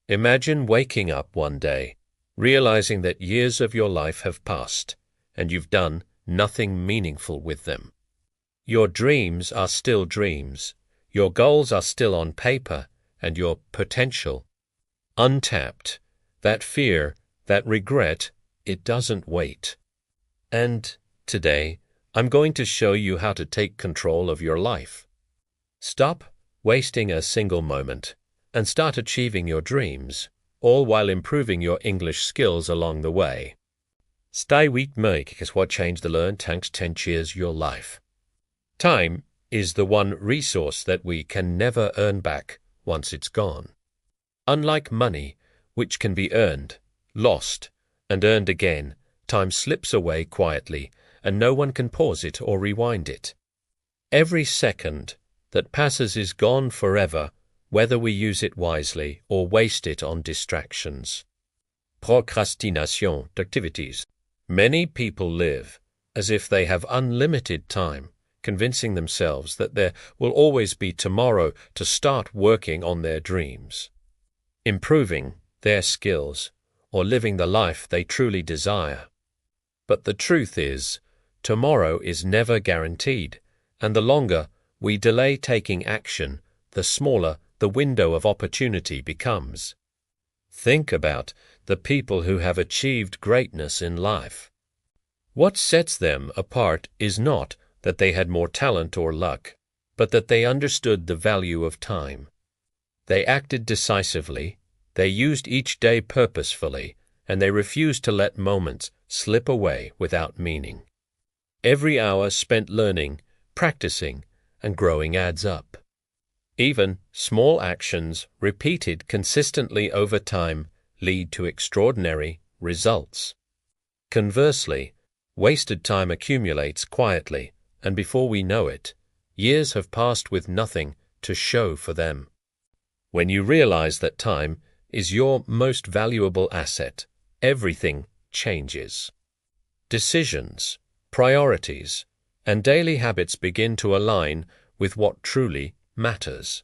Imagine waking up one day, realizing that years of your life have passed, and you've done nothing meaningful with them. Your dreams are still dreams, your goals are still on paper, and your potential untapped. That fear, that regret, it doesn't wait. And today, I'm going to show you how to take control of your life. Stop wasting a single moment and start achieving your dreams, all while improving your English skills along the way. Stay with me, because what change to learn takes 10 years your life. Time is the one resource that we can never earn back once it's gone. Unlike money, which can be earned, lost, and earned again, time slips away quietly, and no one can pause it or rewind it. Every second that passes is gone forever, whether we use it wisely or waste it on distractions. Procrastination d'activities. Many people live as if they have unlimited time, convincing themselves that there will always be tomorrow to start working on their dreams, improving their skills, or living the life they truly desire. But the truth is, tomorrow is never guaranteed, and the longer we delay taking action, the smaller the window of opportunity becomes. Think about the people who have achieved greatness in life. What sets them apart is not that they had more talent or luck, but that they understood the value of time. They acted decisively, they used each day purposefully, and they refused to let moments slip away without meaning. Every hour spent learning, practicing, and growing adds up. Even small actions repeated consistently over time lead to extraordinary results. Conversely, wasted time accumulates quietly, and before we know it, years have passed with nothing to show for them. When you realize that time is your most valuable asset, everything changes. Decisions, priorities, and daily habits begin to align with what truly matters.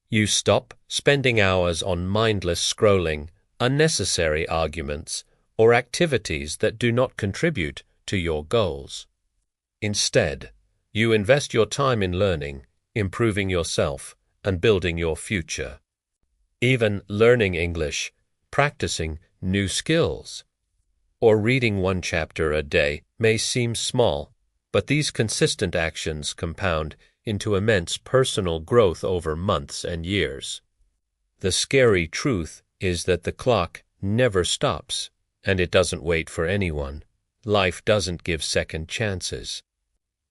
You stop spending hours on mindless scrolling, unnecessary arguments, or activities that do not contribute to your goals. Instead, you invest your time in learning, improving yourself, and building your future. Even learning English, practicing new skills, or reading one chapter a day may seem small, but these consistent actions compound into immense personal growth over months and years. The scary truth is that the clock never stops, and it doesn't wait for anyone. Life doesn't give second chances.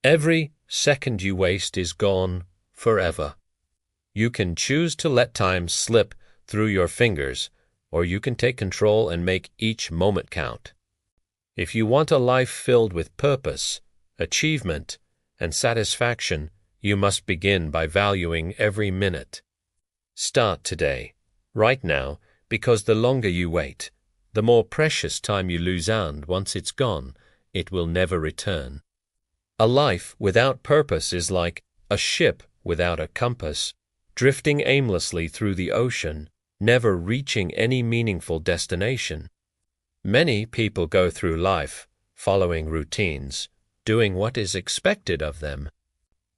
Every second you waste is gone forever. You can choose to let time slip through your fingers, or you can take control and make each moment count. If you want a life filled with purpose, achievement, and satisfaction, you must begin by valuing every minute. Start today, right now, because the longer you wait, the more precious time you lose, and once it's gone, it will never return. A life without purpose is like a ship without a compass, drifting aimlessly through the ocean, never reaching any meaningful destination. Many people go through life following routines, doing what is expected of them,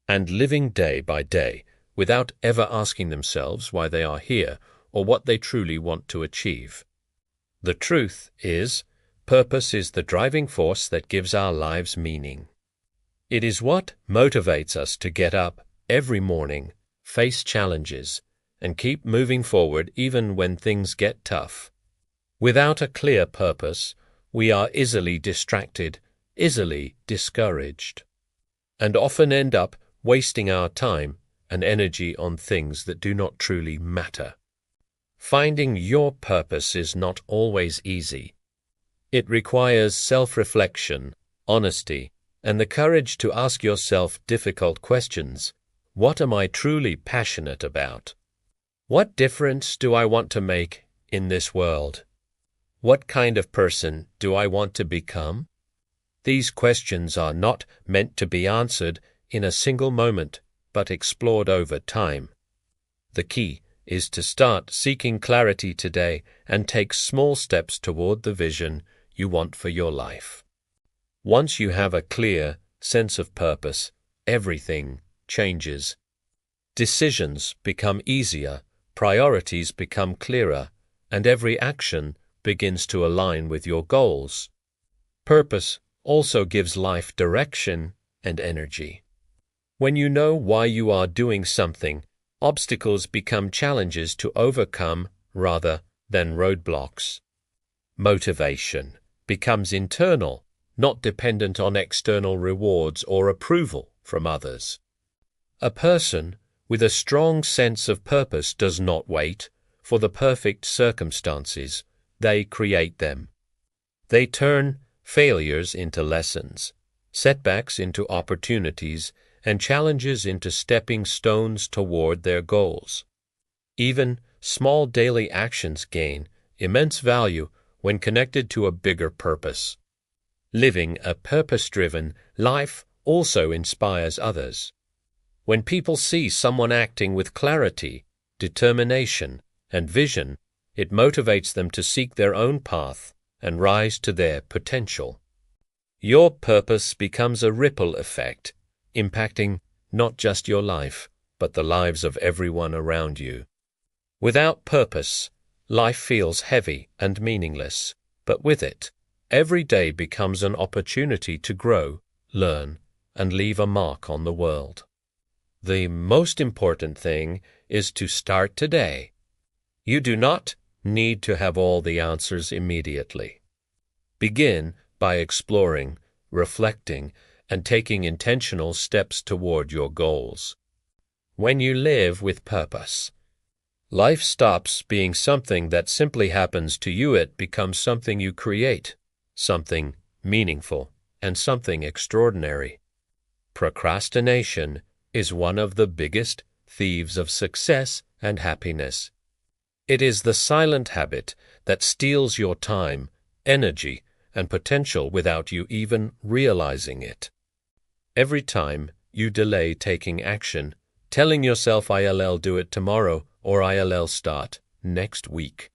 and living day by day without ever asking themselves why they are here or what they truly want to achieve. The truth is, purpose is the driving force that gives our lives meaning. It is what motivates us to get up every morning, face challenges, and keep moving forward even when things get tough. Without a clear purpose, we are easily distracted, easily discouraged, and often end up wasting our time and energy on things that do not truly matter. Finding your purpose is not always easy. It requires self-reflection, honesty, and the courage to ask yourself difficult questions. What am I truly passionate about? What difference do I want to make in this world? What kind of person do I want to become? These questions are not meant to be answered in a single moment, but explored over time. The key is to start seeking clarity today and take small steps toward the vision you want for your life. Once you have a clear sense of purpose, everything changes. Decisions become easier, priorities become clearer, and every action begins to align with your goals. Purpose also gives life direction and energy. When you know why you are doing something, obstacles become challenges to overcome rather than roadblocks. Motivation becomes internal, not dependent on external rewards or approval from others. A person with a strong sense of purpose does not wait for the perfect circumstances. They create them. They turn failures into lessons, setbacks into opportunities, and challenges into stepping stones toward their goals. Even small daily actions gain immense value when connected to a bigger purpose. Living a purpose-driven life also inspires others. When people see someone acting with clarity, determination, and vision, it motivates them to seek their own path and rise to their potential. Your purpose becomes a ripple effect, impacting not just your life, but the lives of everyone around you. Without purpose, life feels heavy and meaningless, but with it, every day becomes an opportunity to grow, learn, and leave a mark on the world. The most important thing is to start today. You do not need to have all the answers immediately. Begin by exploring, reflecting, and taking intentional steps toward your goals. When you live with purpose, life stops being something that simply happens to you. It becomes something you create, something meaningful, and something extraordinary. Procrastination is one of the biggest thieves of success and happiness. It is the silent habit that steals your time, energy, and potential without you even realizing it. Every time you delay taking action, telling yourself I'll do it tomorrow or I'll start next week,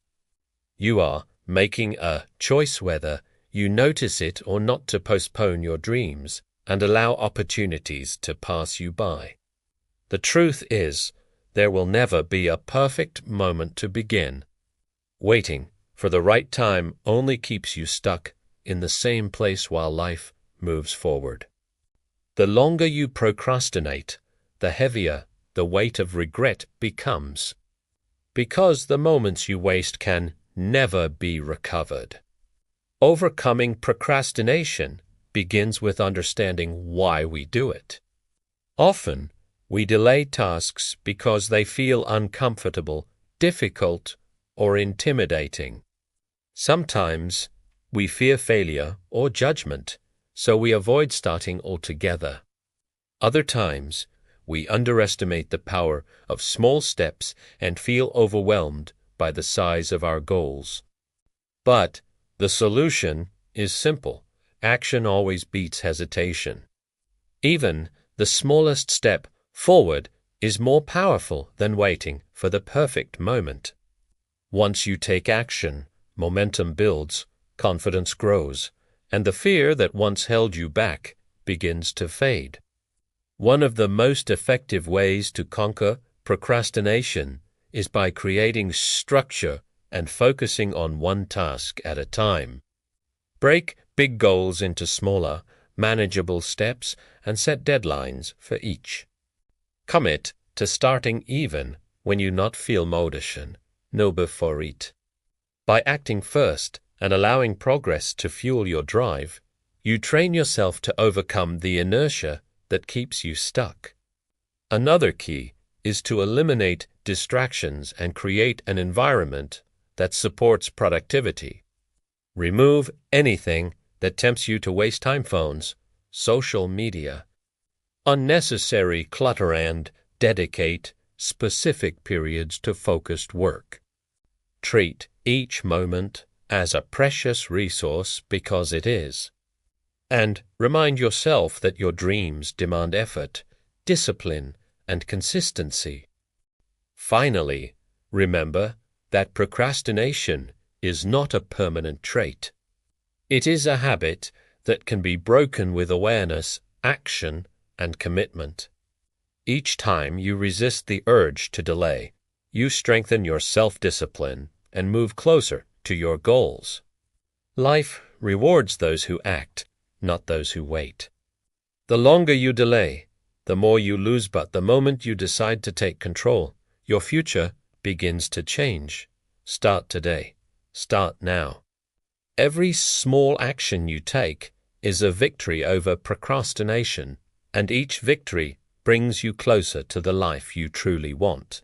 you are making a choice whether you notice it or not to postpone your dreams and allow opportunities to pass you by. The truth is, there will never be a perfect moment to begin. Waiting for the right time only keeps you stuck in the same place while life moves forward. The longer you procrastinate, the heavier the weight of regret becomes, because the moments you waste can never be recovered. Overcoming procrastination begins with understanding why we do it. Often, we delay tasks because they feel uncomfortable, difficult, or intimidating. Sometimes, we fear failure or judgment, so we avoid starting altogether. Other times, we underestimate the power of small steps and feel overwhelmed by the size of our goals. But the solution is simple. Action always beats hesitation. Even the smallest step forward is more powerful than waiting for the perfect moment. Once you take action, momentum builds, confidence grows, and the fear that once held you back begins to fade. One of the most effective ways to conquer procrastination is by creating structure and focusing on one task at a time. Break big goals into smaller, manageable steps and set deadlines for each. Commit to starting even when you not feel motivation, no before it. By acting first and allowing progress to fuel your drive, you train yourself to overcome the inertia that keeps you stuck. Another key is to eliminate distractions and create an environment that supports productivity. Remove anything that tempts you to waste time: phones, social media, unnecessary clutter, and dedicate specific periods to focused work. Treat each moment as a precious resource because it is. And remind yourself that your dreams demand effort, discipline, and consistency. Finally, Remember that procrastination is not a permanent trait. It is a habit that can be broken with awareness, action, and commitment. Each time you resist the urge to delay, you strengthen your self-discipline and move closer to your goals. Life rewards those who act, not those who wait. The longer you delay, the more you lose, but the moment you decide to take control, your future begins to change. Start today. Start now. Every small action you take is a victory over procrastination, and each victory brings you closer to the life you truly want.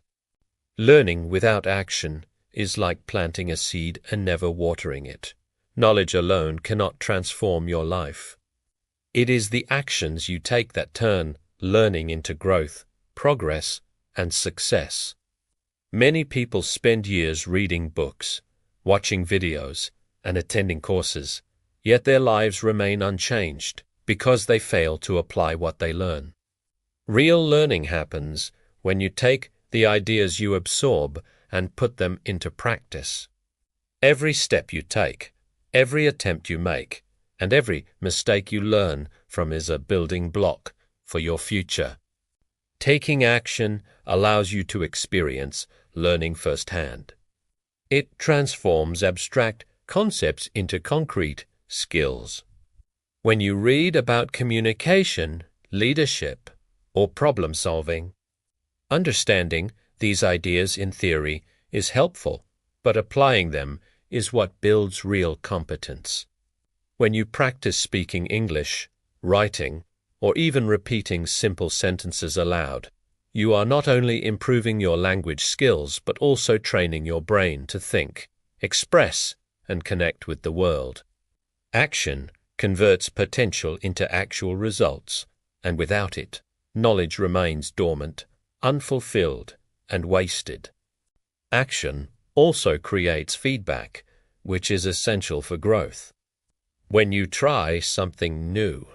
Learning without action is like planting a seed and never watering it. Knowledge alone cannot transform your life. It is the actions you take that turn learning into growth, progress, and success. Many people spend years reading books, watching videos, and attending courses, yet their lives remain unchanged because they fail to apply what they learn. Real learning happens when you take the ideas you absorb and put them into practice. Every step you take, every attempt you make, and every mistake you learn from is a building block for your future. Taking action allows you to experience learning firsthand. It transforms abstract concepts into concrete skills. When you read about communication, leadership, or problem solving, understanding these ideas in theory is helpful, but applying them is what builds real competence. When you practice speaking English, writing, or even repeating simple sentences aloud, you are not only improving your language skills but also training your brain to think, express, and connect with the world. Action converts potential into actual results, and without it, knowledge remains dormant, unfulfilled, and wasted. Action also creates feedback, which is essential for growth. When you try something new,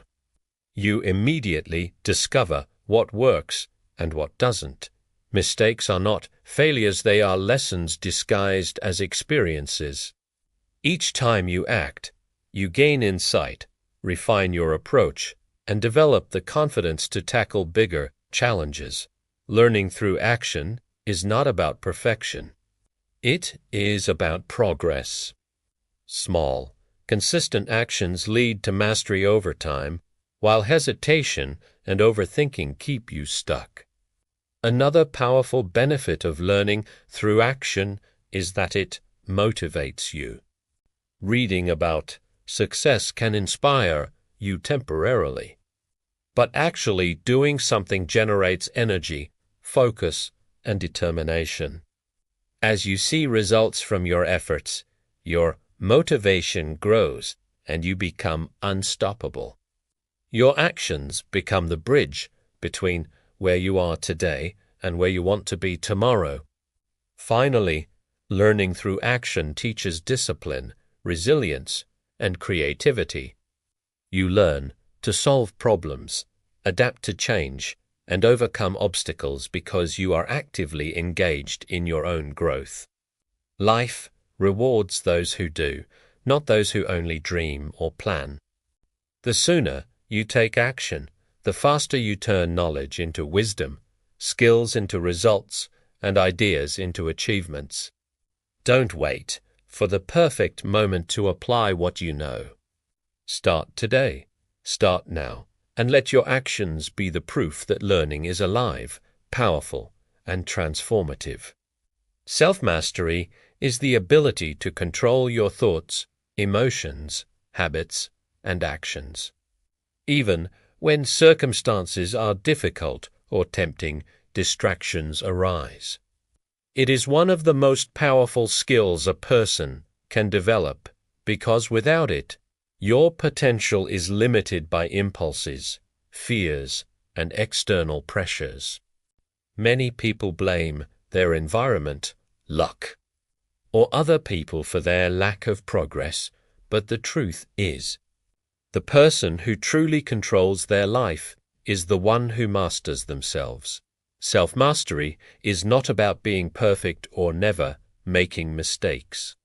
you immediately discover what works and what doesn't. Mistakes are not failures, they are lessons disguised as experiences. Each time you act, you gain insight, refine your approach, and develop the confidence to tackle bigger challenges. Learning through action is not about perfection. It is about progress. Small, consistent actions lead to mastery over time, while hesitation and overthinking keep you stuck. Another powerful benefit of learning through action is that it motivates you. Reading about success can inspire you temporarily, but actually doing something generates energy, focus, and determination. As you see results from your efforts, your motivation grows and you become unstoppable. Your actions become the bridge between where you are today and where you want to be tomorrow. Finally, learning through action teaches discipline, resilience, and creativity. You learn to solve problems, adapt to change, and overcome obstacles because you are actively engaged in your own growth. Life rewards those who do, not those who only dream or plan. The sooner you take action, the faster you turn knowledge into wisdom, skills into results, and ideas into achievements. Don't wait for the perfect moment to apply what you know. Start today. Start now, and let your actions be the proof that learning is alive, powerful, and transformative. Self-mastery is the ability to control your thoughts, emotions, habits, and actions. Even when circumstances are difficult or tempting, distractions arise. It is one of the most powerful skills a person can develop because without it, your potential is limited by impulses, fears, and external pressures. Many people blame their environment, luck, or other people for their lack of progress, but the truth is, the person who truly controls their life is the one who masters themselves. Self-mastery is not about being perfect or never making mistakes.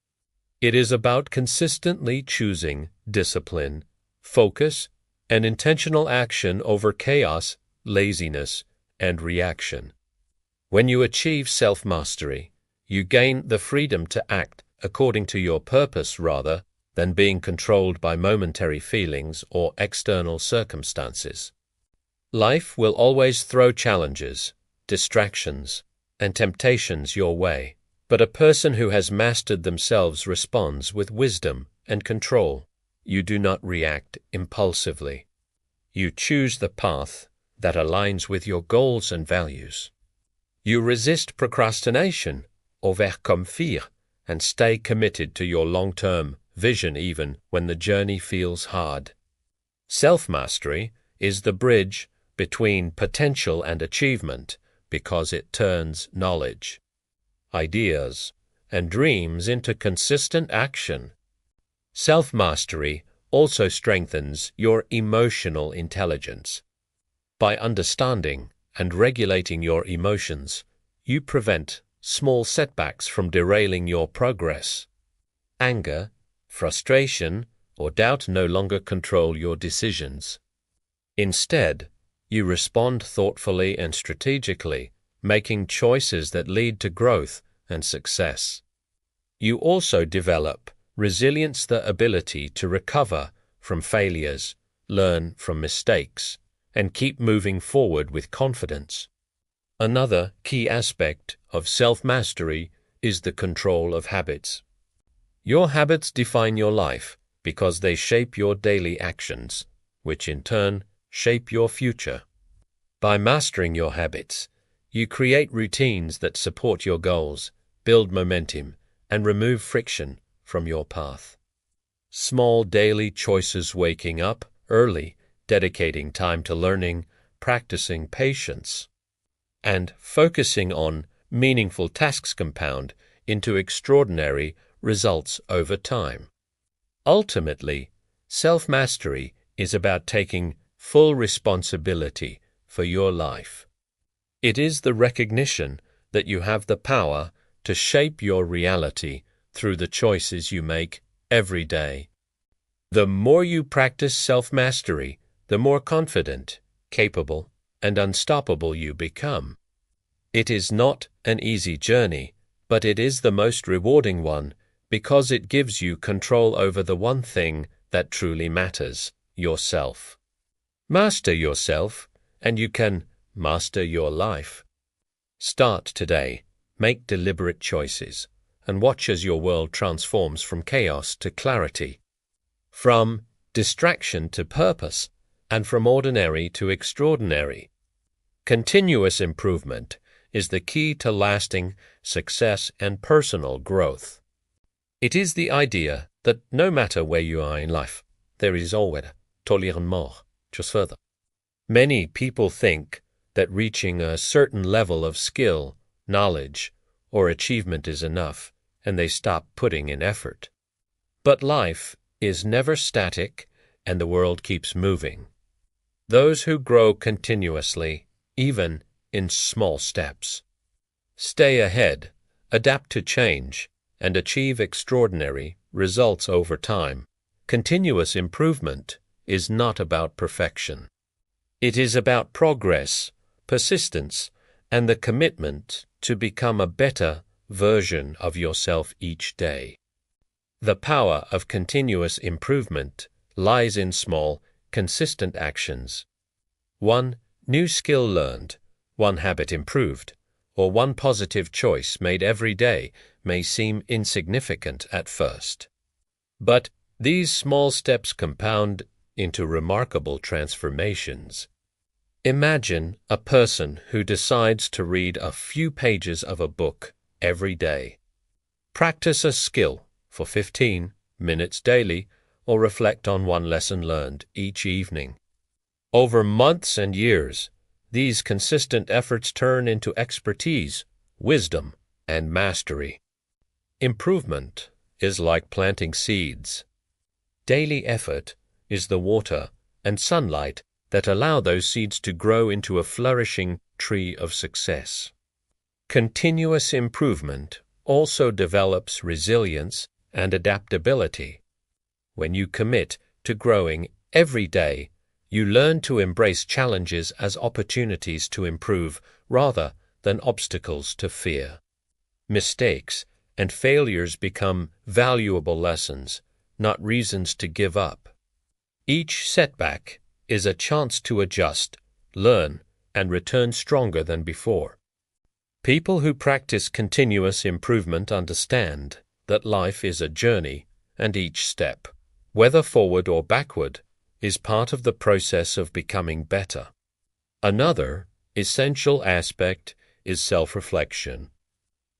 It is about consistently choosing discipline, focus, and intentional action over chaos, laziness, and reaction. When you achieve self-mastery, you gain the freedom to act according to your purpose rather than being controlled by momentary feelings or external circumstances. Life will always throw challenges, distractions, and temptations your way, but a person who has mastered themselves responds with wisdom and control. You do not react impulsively. You choose the path that aligns with your goals and values. You resist procrastination, overconfire, and stay committed to your long-term vision even when the journey feels hard. Self-mastery is the bridge between potential and achievement because it turns knowledge, ideas, and dreams into consistent action. Self-mastery also strengthens your emotional intelligence. By understanding and regulating your emotions, you prevent small setbacks from derailing your progress. Anger, frustration, or doubt no longer control your decisions. Instead, you respond thoughtfully and strategically, making choices that lead to growth and success. You also develop resilience, the ability to recover from failures, learn from mistakes, and keep moving forward with confidence. Another key aspect of self-mastery is the control of habits. Your habits define your life because they shape your daily actions, which in turn shape your future. By mastering your habits, you create routines that support your goals, build momentum, and remove friction from your path. Small daily choices, waking up early, dedicating time to learning, practicing patience, and focusing on meaningful tasks compound into extraordinary results over time. Ultimately, self-mastery is about taking full responsibility for your life. It is the recognition that you have the power to shape your reality through the choices you make every day. The more you practice self-mastery, the more confident, capable, and unstoppable you become. It is not an easy journey, but it is the most rewarding one because it gives you control over the one thing that truly matters, yourself. Master yourself, and you can master your life. Start today, make deliberate choices, and watch as your world transforms from chaos to clarity, from distraction to purpose, and from ordinary to extraordinary. Continuous improvement is the key to lasting success and personal growth. It is the idea that no matter where you are in life, there is always tolérement, just further. Many people think that reaching a certain level of skill, knowledge, or achievement is enough, and they stop putting in effort. But life is never static, and the world keeps moving. Those who grow continuously, even in small steps, stay ahead, adapt to change, and achieve extraordinary results over time. Continuous improvement is not about perfection. It is about progress, persistence, and the commitment to become a better version of yourself each day. The power of continuous improvement lies in small, consistent actions. One new skill learned, one habit improved, or one positive choice made every day may seem insignificant at first. But these small steps compound into remarkable transformations. Imagine a person who decides to read a few pages of a book every day. Practice a skill for 15 minutes daily, or reflect on one lesson learned each evening. Over months and years, these consistent efforts turn into expertise, wisdom, and mastery. Improvement is like planting seeds. Daily effort is the water and sunlight that allow those seeds to grow into a flourishing tree of success. Continuous improvement also develops resilience and adaptability. When you commit to growing every day, you learn to embrace challenges as opportunities to improve rather than obstacles to fear. Mistakes and failures become valuable lessons, not reasons to give up. Each setback is a chance to adjust, learn, and return stronger than before. People who practice continuous improvement understand that life is a journey, and each step, whether forward or backward, is part of the process of becoming better. Another essential aspect is self-reflection.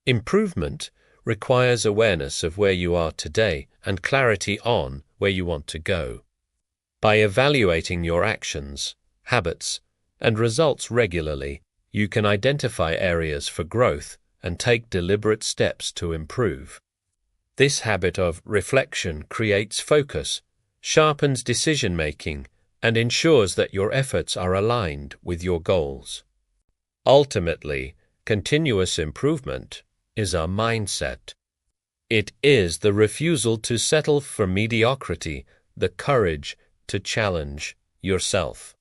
Improvement requires awareness of where you are today and clarity on where you want to go. By evaluating your actions, habits, and results regularly, you can identify areas for growth and take deliberate steps to improve. This habit of reflection creates focus, sharpens decision-making, and ensures that your efforts are aligned with your goals. Ultimately, continuous improvement is a mindset. It is the refusal to settle for mediocrity, the courage to challenge yourself,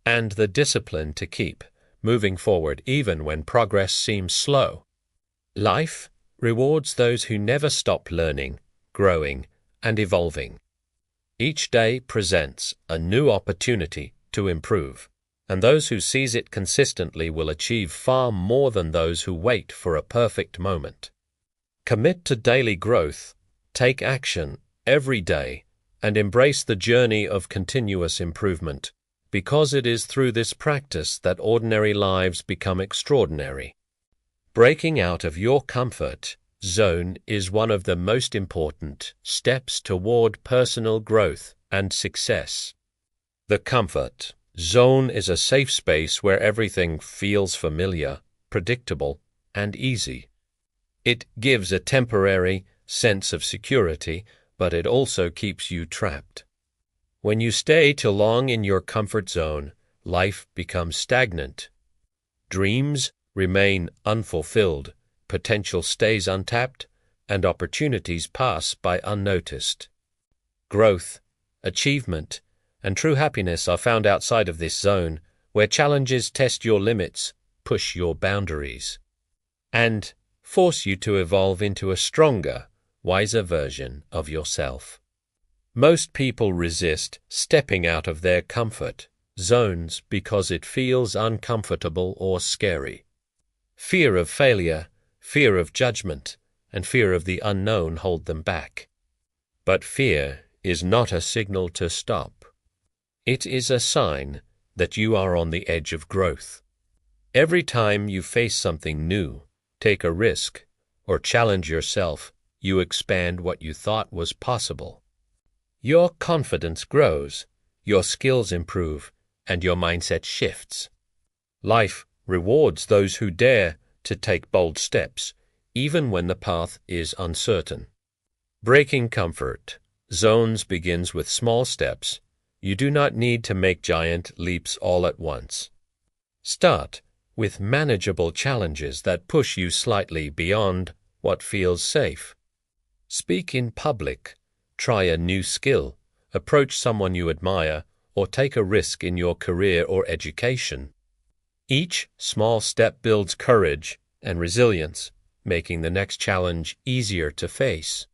and the discipline to keep moving forward even when progress seems slow. Life rewards those who never stop learning, growing, and evolving. Each day presents a new opportunity to improve, and those who seize it consistently will achieve far more than those who wait for a perfect moment. Commit to daily growth, take action every day, and embrace the journey of continuous improvement, because it is through this practice that ordinary lives become extraordinary. Breaking out of your comfort zone is one of the most important steps toward personal growth and success. The comfort zone is a safe space where everything feels familiar, predictable, and easy. It gives a temporary sense of security, but it also keeps you trapped. When you stay too long in your comfort zone, life becomes stagnant. Dreams remain unfulfilled, potential stays untapped, and opportunities pass by unnoticed. Growth, achievement, and true happiness are found outside of this zone, where challenges test your limits, push your boundaries, and force you to evolve into a stronger, wiser version of yourself. Most people resist stepping out of their comfort zones because it feels uncomfortable or scary. Fear of failure, fear of judgment, and fear of the unknown hold them back. But fear is not a signal to stop. It is a sign that you are on the edge of growth. Every time you face something new, take a risk, or challenge yourself, you expand what you thought was possible. Your confidence grows, your skills improve, and your mindset shifts. Life rewards those who dare to take bold steps, even when the path is uncertain. Breaking comfort zones begins with small steps. You do not need to make giant leaps all at once. Start with manageable challenges that push you slightly beyond what feels safe. Speak in public, try a new skill, approach someone you admire, or take a risk in your career or education. Each small step builds courage and resilience, making the next challenge easier to face.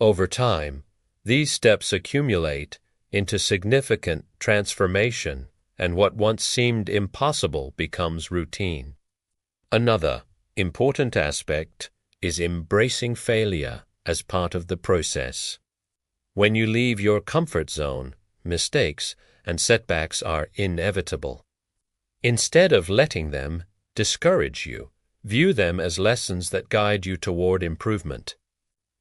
Over time, these steps accumulate into significant transformation, and what once seemed impossible becomes routine. Another important aspect is embracing failure as part of the process. When you leave your comfort zone, mistakes and setbacks are inevitable. Instead of letting them discourage you, view them as lessons that guide you toward improvement.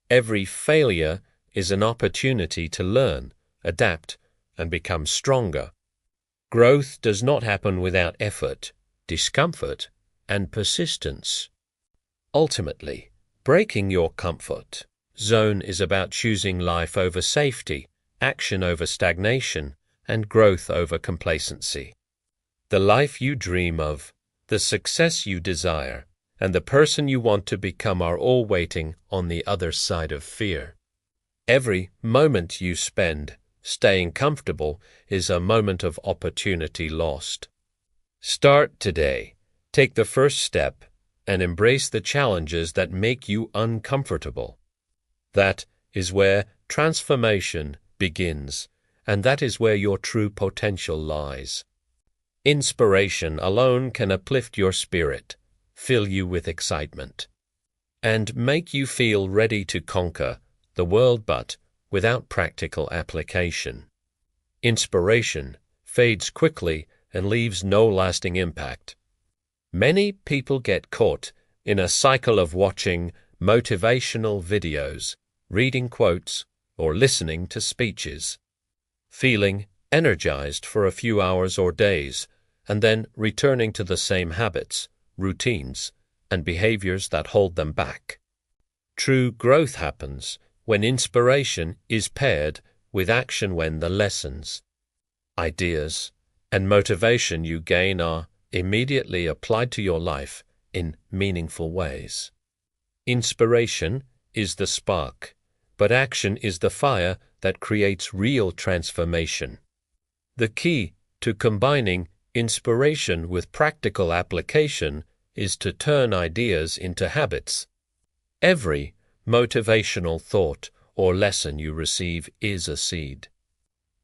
Every failure is an opportunity to learn, adapt, and become stronger. Growth does not happen without effort, discomfort, and persistence. Ultimately, breaking your comfort zone is about choosing life over safety, action over stagnation, and growth over complacency. The life you dream of the success you desire, and the person you want to become are all waiting on the other side of fear. Every moment you spend staying comfortable is a moment of opportunity lost. Start today. Take the first step and embrace the challenges that make you uncomfortable. That is where transformation begins, and that is where your true potential lies. Inspiration alone can uplift your spirit, fill you with excitement, and make you feel ready to conquer the world, but without practical application. Inspiration fades quickly and leaves no lasting impact. Many people get caught in a cycle of watching motivational videos, reading quotes, or listening to speeches, feeling energized for a few hours or days, and then returning to the same habits, routines, and behaviors that hold them back. True growth happens when inspiration is paired with action, when the lessons, ideas, and motivation you gain are immediately applied to your life in meaningful ways. Inspiration is the spark, but action is the fire that creates real transformation. The key to combining inspiration with practical application is to turn ideas into habits. Every motivational thought or lesson you receive is a seed.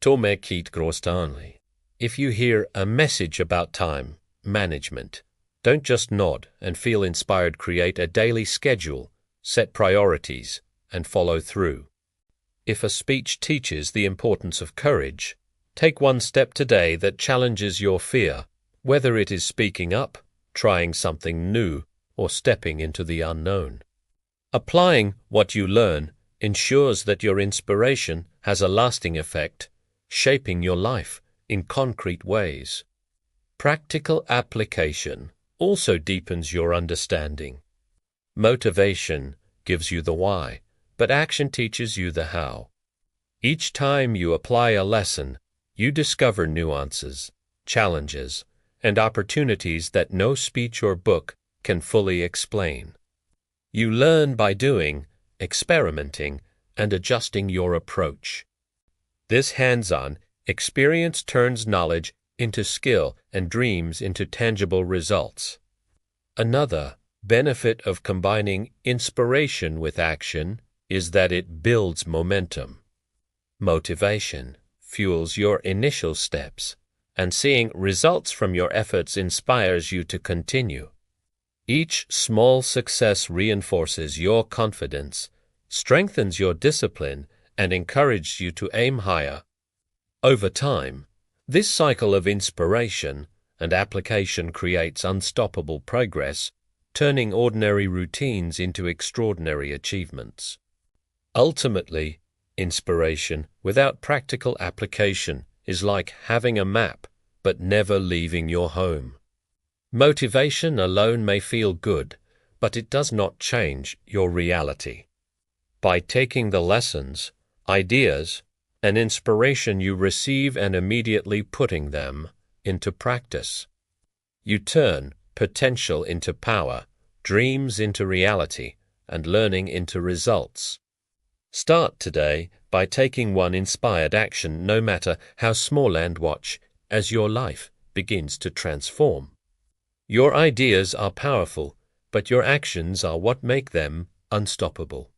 Tome kit grostanli. If you hear a message about time management, don't just nod and feel inspired. Create a daily schedule, set priorities, and follow through. If a speech teaches the importance of courage, take one step today that challenges your fear, whether it is speaking up, trying something new, or stepping into the unknown. Applying what you learn ensures that your inspiration has a lasting effect, shaping your life in concrete ways. Practical application also deepens your understanding. Motivation gives you the why, but action teaches you the how. Each time you apply a lesson, you discover nuances, challenges, and opportunities that no speech or book can fully explain. You learn by doing, experimenting, and adjusting your approach. This hands-on experience turns knowledge into skill and dreams into tangible results. Another benefit of combining inspiration with action is that it builds momentum. Motivation fuels your initial steps, and seeing results from your efforts inspires you to continue. Each small success reinforces your confidence, strengthens your discipline, and encourages you to aim higher. Over time, this cycle of inspiration and application creates unstoppable progress, turning ordinary routines into extraordinary achievements. Ultimately, inspiration without practical application is like having a map but never leaving your home. Motivation alone may feel good, but it does not change your reality. By taking the lessons, ideas, and inspiration you receive and immediately putting them into practice, you turn potential into power, dreams into reality, and learning into results. Start today by taking one inspired action, no matter how small, and watch as your life begins to transform. Your ideas are powerful, but your actions are what make them unstoppable.